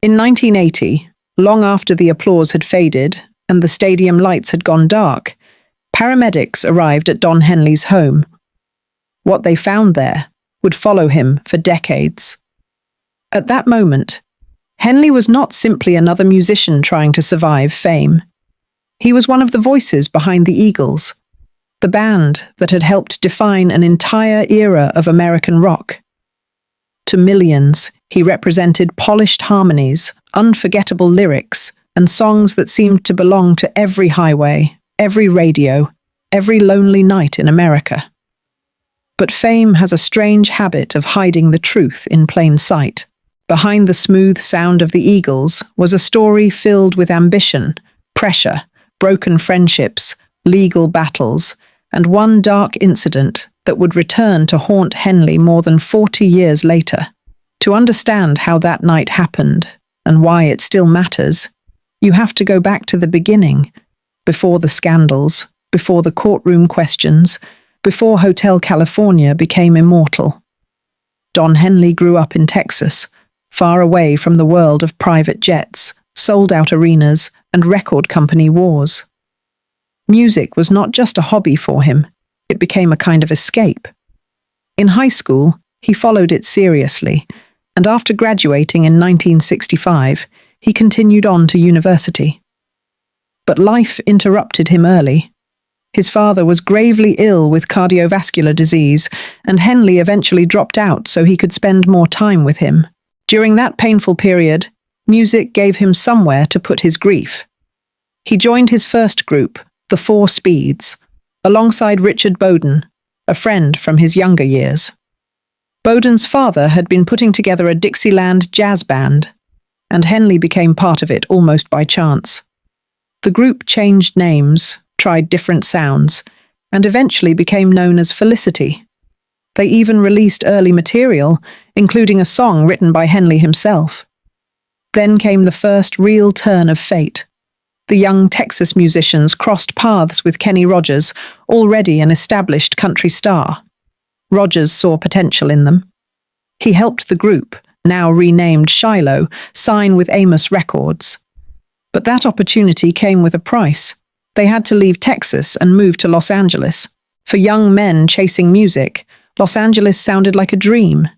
In 1980, long after the applause had faded and the stadium lights had gone dark, paramedics arrived at Don Henley's home. What they found there would follow him for decades. At that moment, Henley was not simply another musician trying to survive fame. He was one of the voices behind the Eagles, the band that had helped define an entire era of American rock. To millions, he represented polished harmonies, unforgettable lyrics, and songs that seemed to belong to every highway, every radio, every lonely night in America. But fame has a strange habit of hiding the truth in plain sight. Behind the smooth sound of the Eagles was a story filled with ambition, pressure, broken friendships, legal battles, and one dark incident that would return to haunt Henley more than 40 years later. To understand how that night happened and why it still matters, you have to go back to the beginning, before the scandals, before the courtroom questions, before Hotel California became immortal. Don Henley grew up in Texas, far away from the world of private jets, sold-out arenas, and record company wars. Music was not just a hobby for him, it became a kind of escape. In high school, he followed it seriously, and after graduating in 1965, he continued on to university. But life interrupted him early. His father was gravely ill with cardiovascular disease, and Henley eventually dropped out so he could spend more time with him. During that painful period, music gave him somewhere to put his grief. He joined his first group, the Four Speeds, alongside Richard Bowden, a friend from his younger years. Bowden's father had been putting together a Dixieland jazz band, and Henley became part of it almost by chance. The group changed names, tried different sounds, and eventually became known as Felicity. They even released early material, including a song written by Henley himself. Then came the first real turn of fate. The young Texas musicians crossed paths with Kenny Rogers, already an established country star. Rogers saw potential in them. He helped the group, now renamed Shiloh, sign with Amos Records. But that opportunity came with a price. They had to leave Texas and move to Los Angeles. For young men chasing music, Los Angeles sounded like a dream.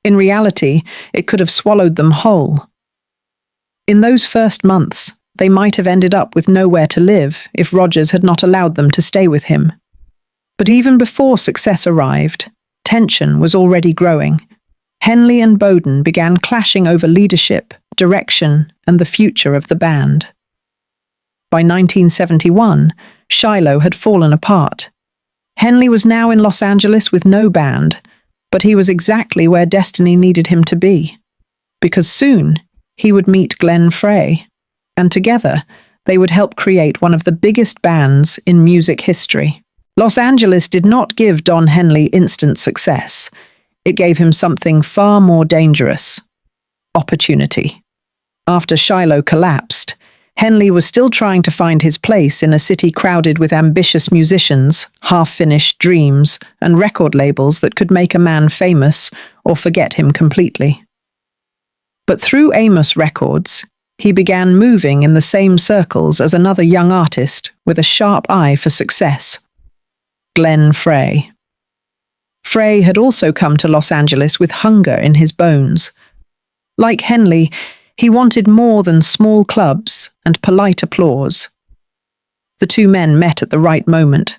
In reality, it could have swallowed them whole. In those first months, they might have ended up with nowhere to live if Rogers had not allowed them to stay with him. But even before success arrived, tension was already growing. Henley and Bowden began clashing over leadership, direction, and the future of the band. By 1971, Shiloh had fallen apart. Henley was now in Los Angeles with no band, but he was exactly where destiny needed him to be. Because soon, he would meet Glenn Frey, and together, they would help create one of the biggest bands in music history. Los Angeles did not give Don Henley instant success. It gave him something far more dangerous: opportunity. After Shiloh collapsed, Henley was still trying to find his place in a city crowded with ambitious musicians, half-finished dreams, and record labels that could make a man famous or forget him completely. But through Amos Records, he began moving in the same circles as another young artist with a sharp eye for success: Glenn Frey. Frey had also come to Los Angeles with hunger in his bones. Like Henley, he wanted more than small clubs and polite applause. The two men met at the right moment,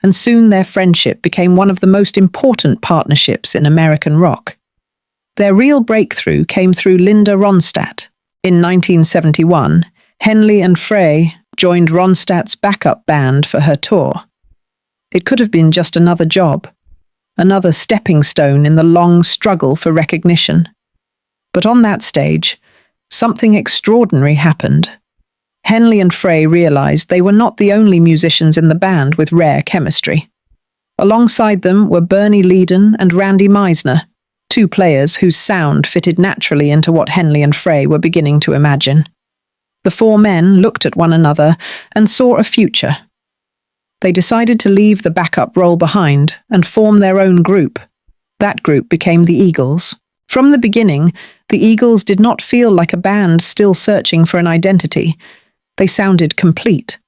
and soon their friendship became one of the most important partnerships in American rock. Their real breakthrough came through Linda Ronstadt. In 1971, Henley and Frey joined Ronstadt's backup band for her tour. It could have been just another job, another stepping stone in the long struggle for recognition. But on that stage, something extraordinary happened. Henley and Frey realized they were not the only musicians in the band with rare chemistry. Alongside them were Bernie Leadon and Randy Meisner, two players whose sound fitted naturally into what Henley and Frey were beginning to imagine. The four men looked at one another and saw a future. They decided to leave the backup role behind and form their own group. That group became the Eagles. From the beginning, the Eagles did not feel like a band still searching for an identity. They sounded complete.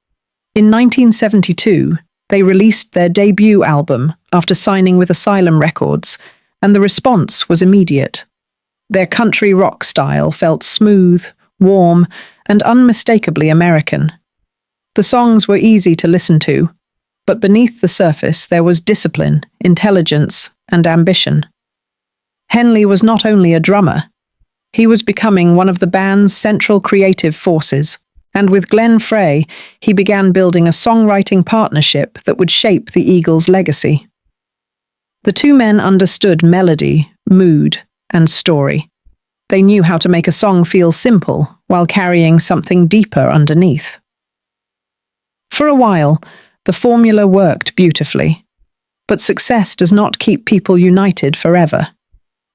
In 1972, they released their debut album after signing with Asylum Records, and the response was immediate. Their country rock style felt smooth, warm, and unmistakably American. The songs were easy to listen to, but beneath the surface there was discipline, intelligence, and ambition. Henley was not only a drummer, he was becoming one of the band's central creative forces, and with Glenn Frey, he began building a songwriting partnership that would shape the Eagles' legacy. The two men understood melody, mood, and story. They knew how to make a song feel simple while carrying something deeper underneath. For a while, the formula worked beautifully, but success does not keep people united forever.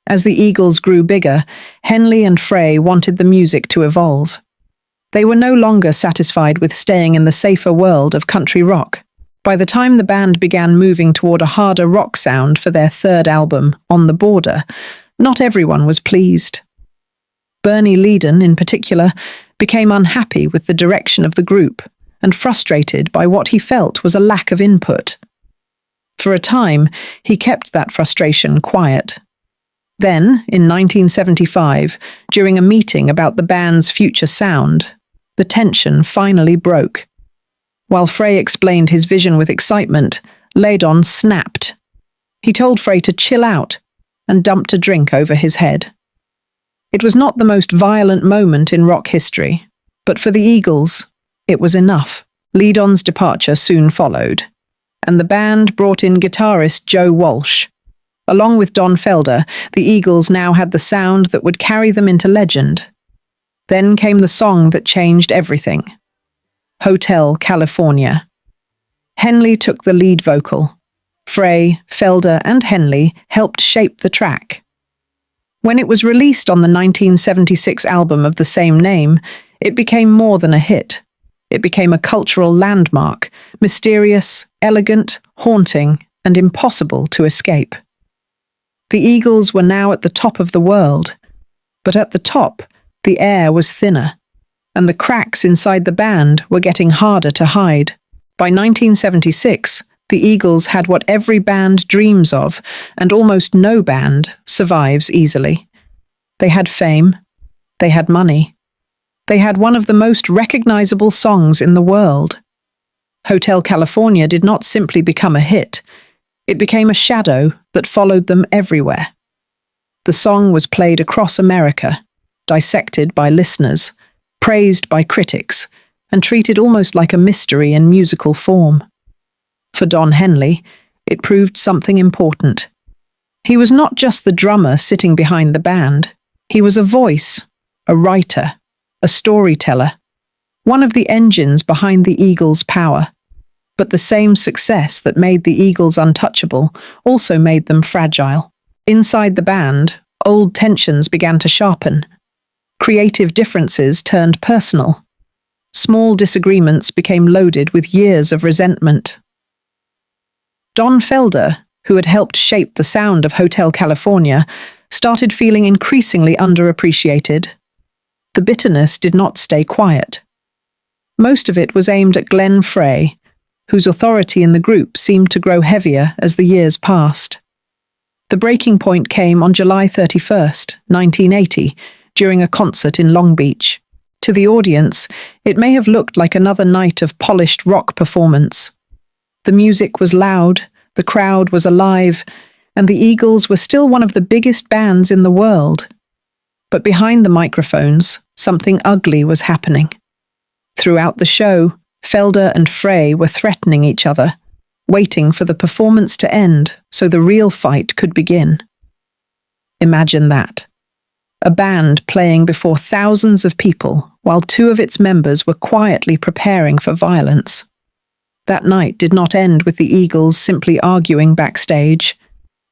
As the Eagles grew bigger, Henley and Frey wanted the music to evolve. They were no longer satisfied with staying in the safer world of country rock. By the time the band began moving toward a harder rock sound for their third album, On the Border, not everyone was pleased. Bernie Leadon, in particular, became unhappy with the direction of the group and frustrated by what he felt was a lack of input. For a time, he kept that frustration quiet. Then, in 1975, during a meeting about the band's future sound, the tension finally broke. While Frey explained his vision with excitement, Leadon snapped. He told Frey to chill out and dumped a drink over his head. It was not the most violent moment in rock history, but for the Eagles, it was enough. Leadon's departure soon followed, and the band brought in guitarist Joe Walsh. Along with Don Felder, the Eagles now had the sound that would carry them into legend. Then came the song that changed everything. Hotel California. Henley took the lead vocal. Frey, Felder, and Henley helped shape the track. When it was released on the 1976 album of the same name, it became more than a hit. It became a cultural landmark, mysterious, elegant, haunting, and impossible to escape. The Eagles were now at the top of the world, but at the top, the air was thinner, and the cracks inside the band were getting harder to hide. By 1976, the Eagles had what every band dreams of, and almost no band survives easily. They had fame, they had money, they had one of the most recognizable songs in the world. Hotel California did not simply become a hit, it became a shadow that followed them everywhere. The song was played across America, dissected by listeners, praised by critics, and treated almost like a mystery in musical form. For Don Henley, it proved something important. He was not just the drummer sitting behind the band. He was a voice, a writer, a storyteller, one of the engines behind the Eagles' power. But the same success that made the Eagles untouchable also made them fragile. Inside the band, old tensions began to sharpen. Creative differences turned personal. Small disagreements became loaded with years of resentment. Don Felder, who had helped shape the sound of Hotel California, started feeling increasingly underappreciated. The bitterness did not stay quiet. Most of it was aimed at Glenn Frey, whose authority in the group seemed to grow heavier as the years passed. The breaking point came on July 31st, 1980, during a concert in Long Beach. To the audience, it may have looked like another night of polished rock performance. The music was loud, the crowd was alive, and the Eagles were still one of the biggest bands in the world. But behind the microphones, something ugly was happening. Throughout the show, Felder and Frey were threatening each other, waiting for the performance to end so the real fight could begin. Imagine that. A band playing before thousands of people while two of its members were quietly preparing for violence. That night did not end with the Eagles simply arguing backstage.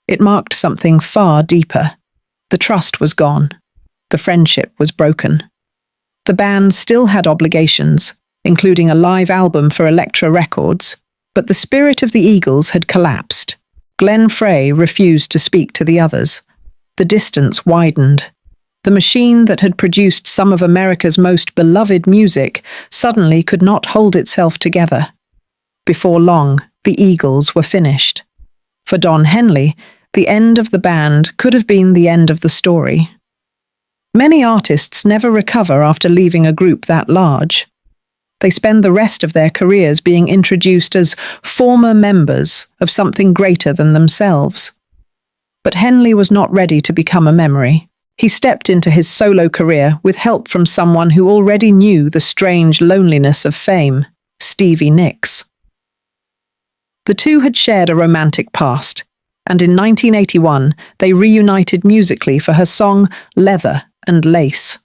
It marked something far deeper. The trust was gone. The friendship was broken. The band still had obligations, including a live album for Elektra Records, but the spirit of the Eagles had collapsed. Glenn Frey refused to speak to the others. The distance widened. The machine that had produced some of America's most beloved music suddenly could not hold itself together. Before long, the Eagles were finished. For Don Henley, the end of the band could have been the end of the story. Many artists never recover after leaving a group that large. They spend the rest of their careers being introduced as former members of something greater than themselves. But Henley was not ready to become a memory. He stepped into his solo career with help from someone who already knew the strange loneliness of fame, Stevie Nicks. The two had shared a romantic past, and in 1981 they reunited musically for her song Leather and Lace.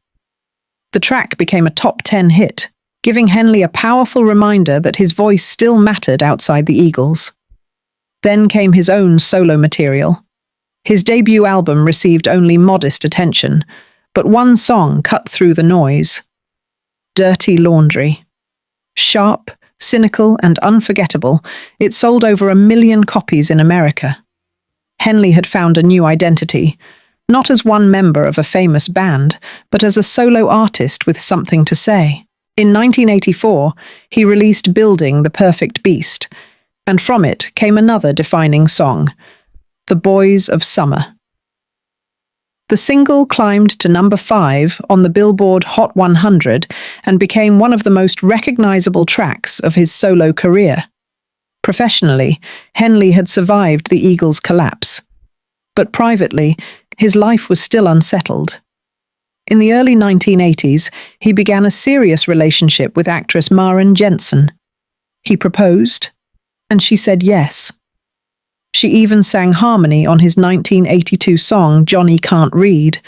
The track became a top 10 hit, giving Henley a powerful reminder that his voice still mattered outside the Eagles. Then came his own solo material. His debut album received only modest attention, but one song cut through the noise. Dirty Laundry. Sharp, cynical, and unforgettable, it sold over 1 million copies in America. Henley had found a new identity, not as one member of a famous band, but as a solo artist with something to say. In 1984, he released Building the Perfect Beast, and from it came another defining song, The Boys of Summer. The single climbed to number 5 on the Billboard Hot 100 and became one of the most recognizable tracks of his solo career. Professionally, Henley had survived the Eagles' collapse, but privately, his life was still unsettled. In the early 1980s, he began a serious relationship with actress Maren Jensen. He proposed, and she said yes. She even sang harmony on his 1982 song Johnny Can't Read,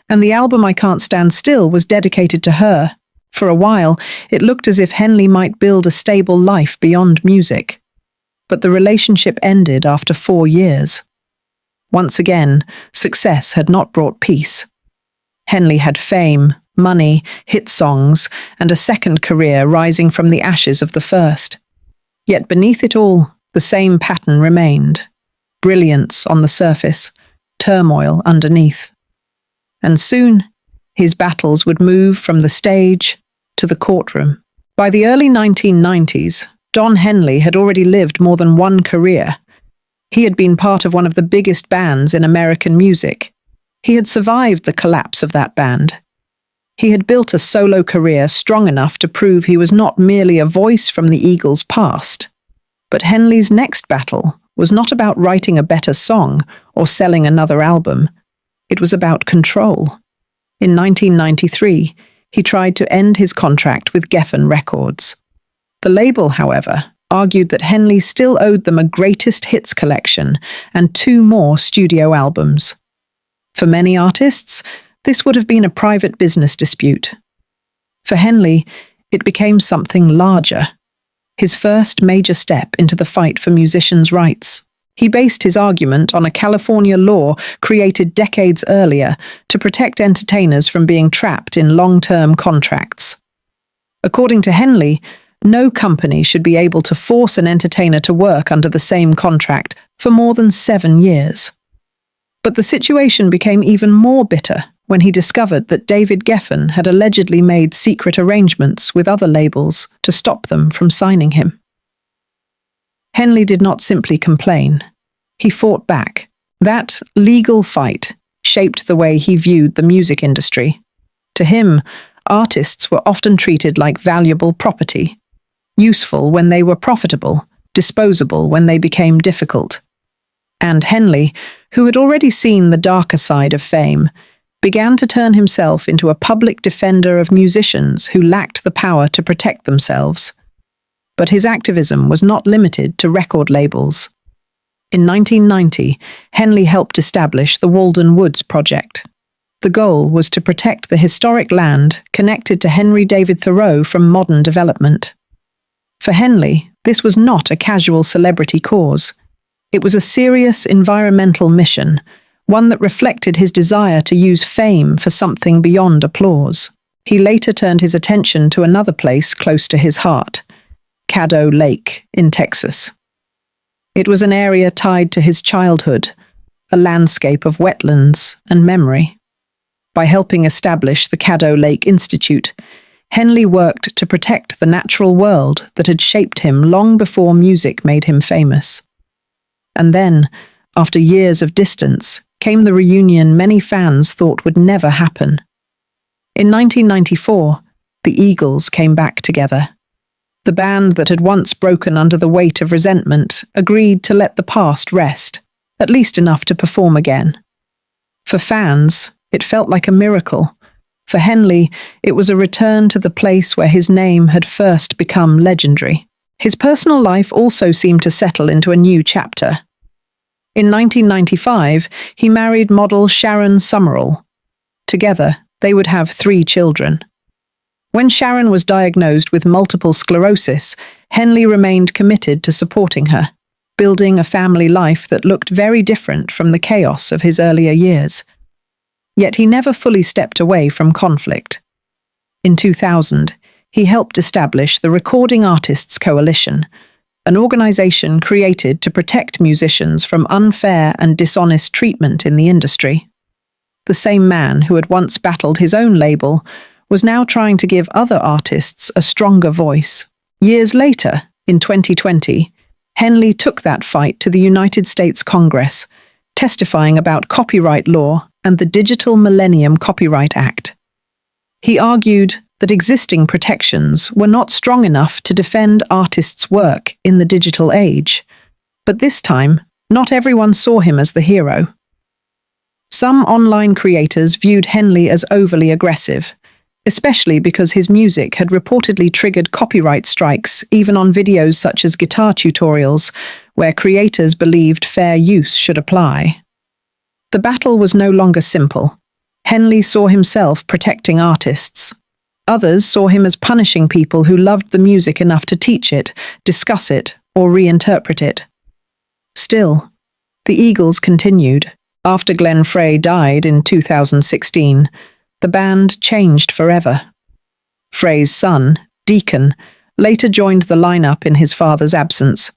and the album I Can't Stand Still was dedicated to her. For a while, it looked as if Henley might build a stable life beyond music. But the relationship ended after 4 years. Once again, success had not brought peace. Henley had fame, money, hit songs, and a second career rising from the ashes of the first. Yet beneath it all, the same pattern remained. Brilliance on the surface, turmoil underneath. And soon, his battles would move from the stage to the courtroom. By the early 1990s, Don Henley had already lived more than one career. He had been part of one of the biggest bands in American music. He had survived the collapse of that band. He had built a solo career strong enough to prove he was not merely a voice from the Eagles' past. But Henley's next battle was not about writing a better song or selling another album. It was about control. In 1993, he tried to end his contract with Geffen Records. The label, however, argued that Henley still owed them a greatest hits collection and 2 more studio albums. For many artists, this would have been a private business dispute. For Henley, it became something larger. His first major step into the fight for musicians' rights. He based his argument on a California law created decades earlier to protect entertainers from being trapped in long-term contracts. According to Henley, no company should be able to force an entertainer to work under the same contract for more than 7 years. But the situation became even more bitter when he discovered that David Geffen had allegedly made secret arrangements with other labels to stop them from signing him. Henley did not simply complain. He fought back. That legal fight shaped the way he viewed the music industry. To him, artists were often treated like valuable property, useful when they were profitable, disposable when they became difficult. And Henley, who had already seen the darker side of fame, began to turn himself into a public defender of musicians who lacked the power to protect themselves. But his activism was not limited to record labels. In 1990, Henley helped establish the Walden Woods Project. The goal was to protect the historic land connected to Henry David Thoreau from modern development. For Henley, this was not a casual celebrity cause. It was a serious environmental mission, one that reflected his desire to use fame for something beyond applause. He later turned his attention to another place close to his heart, Caddo Lake in Texas. It was an area tied to his childhood, a landscape of wetlands and memory. By helping establish the Caddo Lake Institute, Henley worked to protect the natural world that had shaped him long before music made him famous. And then, after years of distance, came the reunion many fans thought would never happen. In 1994, the Eagles came back together. The band that had once broken under the weight of resentment agreed to let the past rest, at least enough to perform again. For fans, it felt like a miracle. For Henley, it was a return to the place where his name had first become legendary. His personal life also seemed to settle into a new chapter. In 1995, he married model Sharon Summerall. Together, they would have 3 children. When Sharon was diagnosed with multiple sclerosis, Henley remained committed to supporting her, building a family life that looked very different from the chaos of his earlier years. Yet he never fully stepped away from conflict. In 2000, he helped establish the Recording Artists Coalition, an organization created to protect musicians from unfair and dishonest treatment in the industry. The same man who had once battled his own label was now trying to give other artists a stronger voice. Years later, in 2020, Henley took that fight to the United States Congress, testifying about copyright law and the Digital Millennium Copyright Act. He argued that existing protections were not strong enough to defend artists' work in the digital age. But this time, not everyone saw him as the hero. Some online creators viewed Henley as overly aggressive, especially because his music had reportedly triggered copyright strikes even on videos such as guitar tutorials, where creators believed fair use should apply. The battle was no longer simple. Henley saw himself protecting artists. Others saw him as punishing people who loved the music enough to teach it, discuss it, or reinterpret it. Still, the Eagles continued. After Glenn Frey died in 2016, the band changed forever. Frey's son, Deacon, later joined the lineup in his father's absence,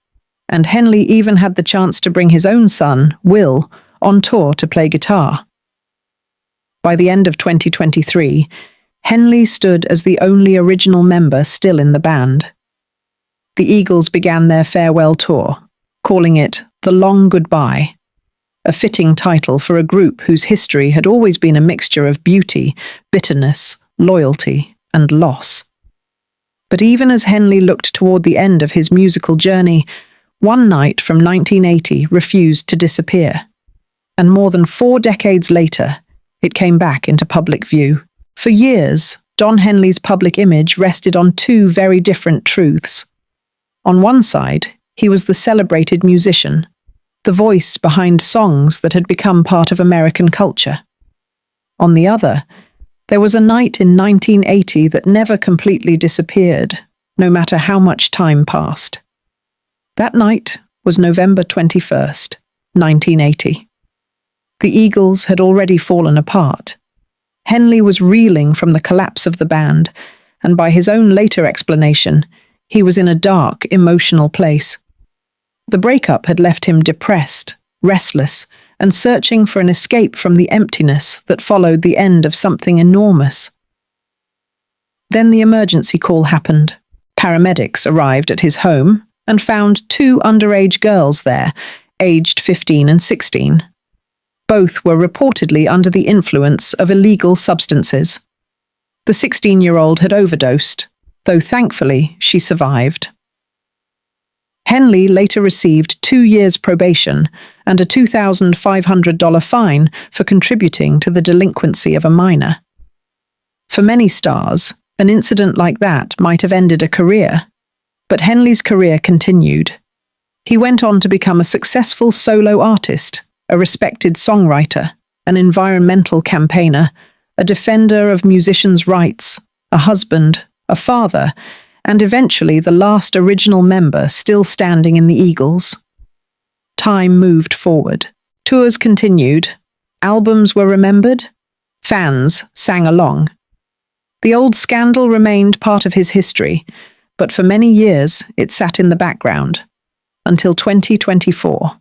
and Henley even had the chance to bring his own son, Will, on tour to play guitar. By the end of 2023, Henley stood as the only original member still in the band. The Eagles began their farewell tour, calling it The Long Goodbye, a fitting title for a group whose history had always been a mixture of beauty, bitterness, loyalty, and loss. But even as Henley looked toward the end of his musical journey, One Night from 1980 refused to disappear. And more than 4 decades later, it came back into public view. For years, Don Henley's public image rested on 2 very different truths. On one side, he was the celebrated musician, the voice behind songs that had become part of American culture. On the other, there was a night in 1980 that never completely disappeared, no matter how much time passed. That night was November 21st, 1980. The Eagles had already fallen apart. Henley was reeling from the collapse of the band, and by his own later explanation, he was in a dark, emotional place. The breakup had left him depressed, restless, and searching for an escape from the emptiness that followed the end of something enormous. Then the emergency call happened. Paramedics arrived at his home and found 2 underage girls there, aged 15 and 16. Both were reportedly under the influence of illegal substances. The 16-year-old had overdosed, though thankfully she survived. Henley later received 2 years probation and a $2,500 fine for contributing to the delinquency of a minor. For many stars, an incident like that might have ended a career, but Henley's career continued. He went on to become a successful solo artist, a respected songwriter, an environmental campaigner, a defender of musicians' rights, a husband, a father, and eventually the last original member still standing in the Eagles. Time moved forward. Tours continued. Albums were remembered. Fans sang along. The old scandal remained part of his history, but for many years it sat in the background, until 2024.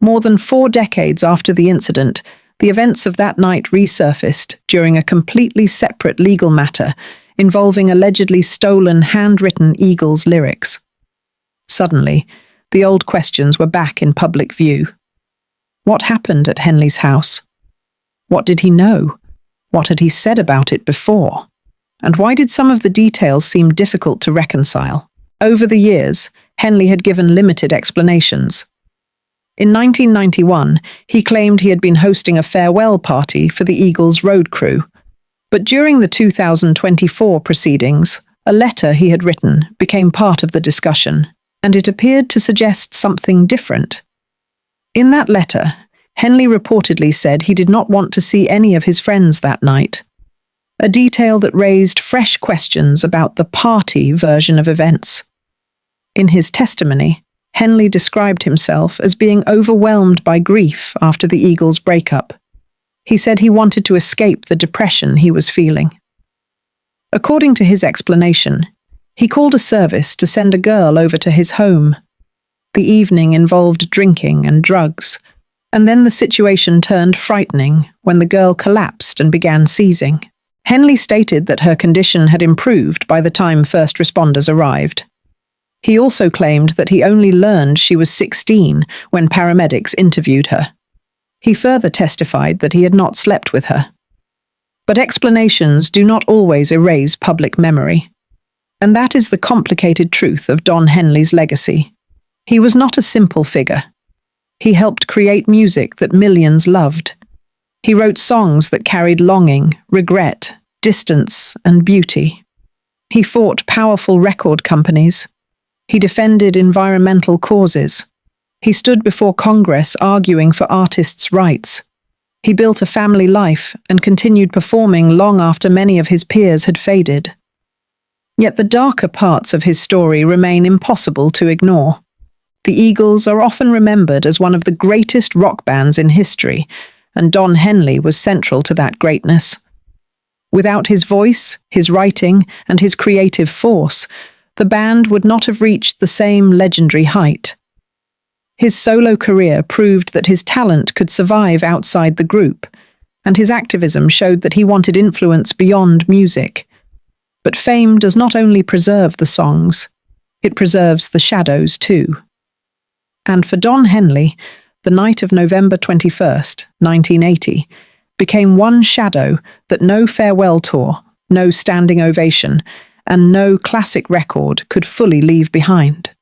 More than 4 decades after the incident, the events of that night resurfaced during a completely separate legal matter involving allegedly stolen handwritten Eagles lyrics. Suddenly, the old questions were back in public view. What happened at Henley's house? What did he know? What had he said about it before? And why did some of the details seem difficult to reconcile? Over the years, Henley had given limited explanations. In 1991, he claimed he had been hosting a farewell party for the Eagles road crew. But during the 2024 proceedings, a letter he had written became part of the discussion, and it appeared to suggest something different. In that letter, Henley reportedly said he did not want to see any of his friends that night, a detail that raised fresh questions about the party version of events. In his testimony, Henley described himself as being overwhelmed by grief after the Eagles' breakup. He said he wanted to escape the depression he was feeling. According to his explanation, he called a service to send a girl over to his home. The evening involved drinking and drugs, and then the situation turned frightening when the girl collapsed and began seizing. Henley stated that her condition had improved by the time first responders arrived. He also claimed that he only learned she was 16 when paramedics interviewed her. He further testified that he had not slept with her. But explanations do not always erase public memory. And that is the complicated truth of Don Henley's legacy. He was not a simple figure. He helped create music that millions loved. He wrote songs that carried longing, regret, distance, and beauty. He fought powerful record companies. He defended environmental causes. He stood before Congress arguing for artists' rights. He built a family life and continued performing long after many of his peers had faded. Yet the darker parts of his story remain impossible to ignore. The Eagles are often remembered as one of the greatest rock bands in history, and Don Henley was central to that greatness. Without his voice, his writing, and his creative force, the band would not have reached the same legendary height. His solo career proved that his talent could survive outside the group, and his activism showed that he wanted influence beyond music. But fame does not only preserve the songs, it preserves the shadows too. And for Don Henley, the night of November 21st, 1980, became one shadow that no farewell tour, no standing ovation, and no classic record could fully leave behind.